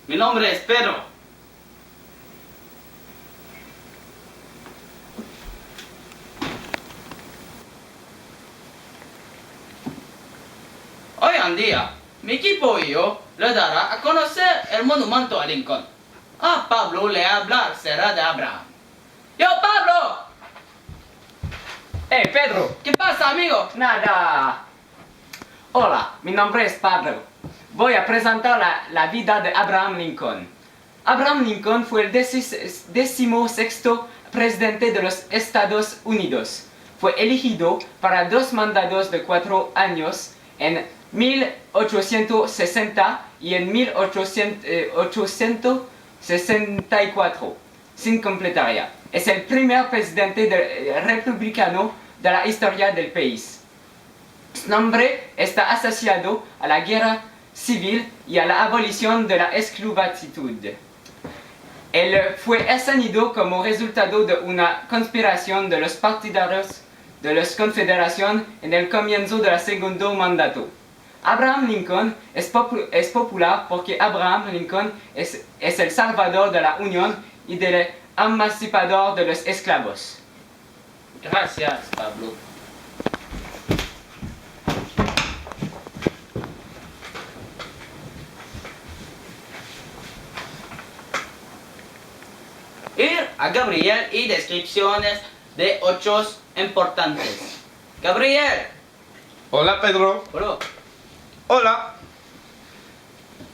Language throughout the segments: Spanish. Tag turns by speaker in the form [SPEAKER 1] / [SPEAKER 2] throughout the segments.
[SPEAKER 1] Mi nombre es Pedro. Hoy en día, mi equipo y yo le dará a conocer el monumento a Lincoln. A Pablo le hablar será de Abraham. ¡Yo, Pablo!
[SPEAKER 2] ¡Hey, Pedro!
[SPEAKER 1] ¿Qué pasa, amigo?
[SPEAKER 2] Nada. Hola, mi nombre es Pablo. Voy a presentar la vida de Abraham Lincoln. Abraham Lincoln fue el 16º presidente de los Estados Unidos. Fue elegido para 2 mandatos de 4 años en 1860 y en 1864, sin completaria. Es el primer presidente republicano de la historia del país. Su nombre está asociado a la guerra civil y a la abolición de la esclavitud. Él fue ascendido como resultado de una conspiración de los partidarios de la Confederación en el comienzo del segundo mandato. Abraham Lincoln es popular porque Abraham Lincoln es el salvador de la Unión y del emancipador de los esclavos.
[SPEAKER 1] Gracias, Pablo. Ir a Gabriel y descripciones de hechos importantes. Gabriel.
[SPEAKER 3] Hola, Pedro.
[SPEAKER 1] Hola.
[SPEAKER 3] Hola.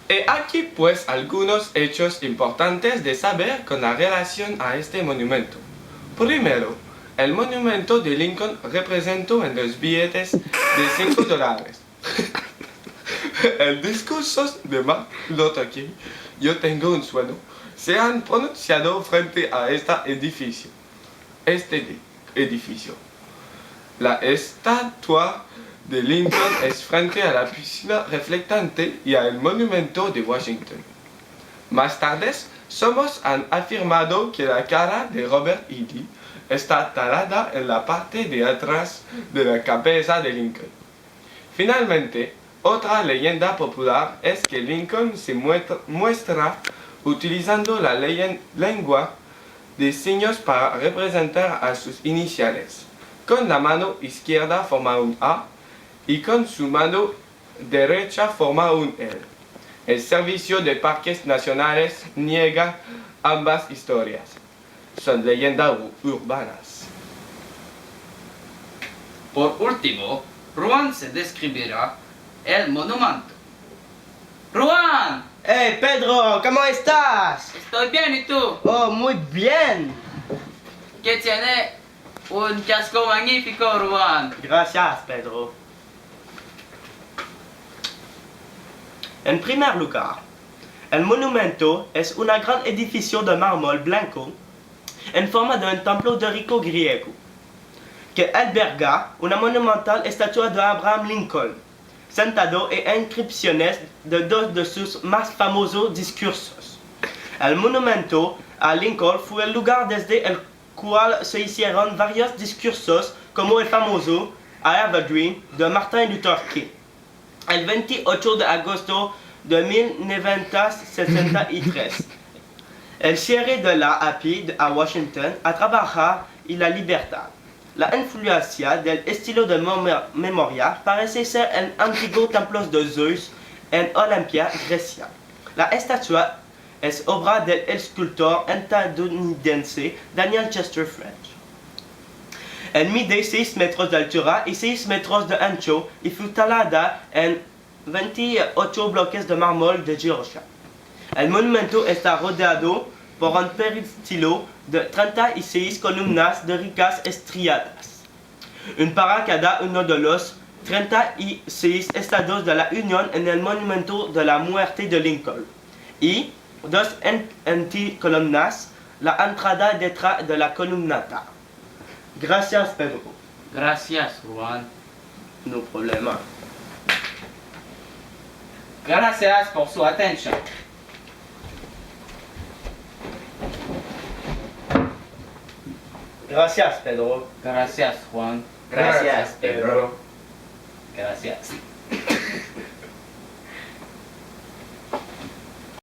[SPEAKER 3] He aquí pues algunos hechos importantes de saber con la relación a este monumento. Primero, el monumento de Lincoln representó en los billetes de $5. El discurso de Martin Luther King, yo tengo un sueño, se han pronunciado frente a este edificio. La estatua de Lincoln es frente a la piscina reflectante y al monumento de Washington. Más tarde, Somos han afirmado que la cara de Robert E. Lee está talada en la parte de atrás de la cabeza de Lincoln. Finalmente, otra leyenda popular es que Lincoln se muestra utilizando la lengua de señas para representar a sus iniciales. Con la mano izquierda forma un A y con su mano derecha forma un L. El Servicio de Parques Nacionales niega ambas historias. Son leyendas urbanas.
[SPEAKER 1] Por último, Juan se describirá el monumento. ¡Juan!
[SPEAKER 4] Hey Pedro, ¿cómo estás?
[SPEAKER 1] Estoy bien, ¿y tú?
[SPEAKER 4] Oh, muy bien.
[SPEAKER 1] Que tiene un casco magnífico, Juan.
[SPEAKER 4] Gracias, Pedro. En primer lugar, el monumento es un gran edificio de mármol blanco en forma de un templo dórico griego que alberga una monumental estatua de Abraham Lincoln, sentado e inscripciones de dos de sus más famosos discursos. El monumento a Lincoln fue el lugar desde el cual se hicieron varios discursos como el famoso I Have a Dream de Martin Luther King. El 28 de agosto de 1963, el cierre de la API a Washington a trabajar y la libertad. La influencia del estilo de memoria parece ser el antiguo templo de Zeus en Olimpia, Grecia. La estatua es obra del escultor estadounidense Daniel Chester French. Mide 6 metros de altura y 6 metros de ancho y fue talada en 28 bloques de mármol de Georgia. El monumento está rodeado por un peristilo de 36 columnas dóricas estriadas, un para cada uno de los 36 estados de la Unión en el monumento de la muerte de Lincoln, y dos anticolumnas, la entrada detrás de la columnata. Gracias, Pedro.
[SPEAKER 1] Gracias, Juan.
[SPEAKER 4] No problema.
[SPEAKER 1] Gracias por su atención.
[SPEAKER 4] Gracias, Pedro.
[SPEAKER 1] Gracias, Juan.
[SPEAKER 4] Gracias, Pedro.
[SPEAKER 1] Gracias.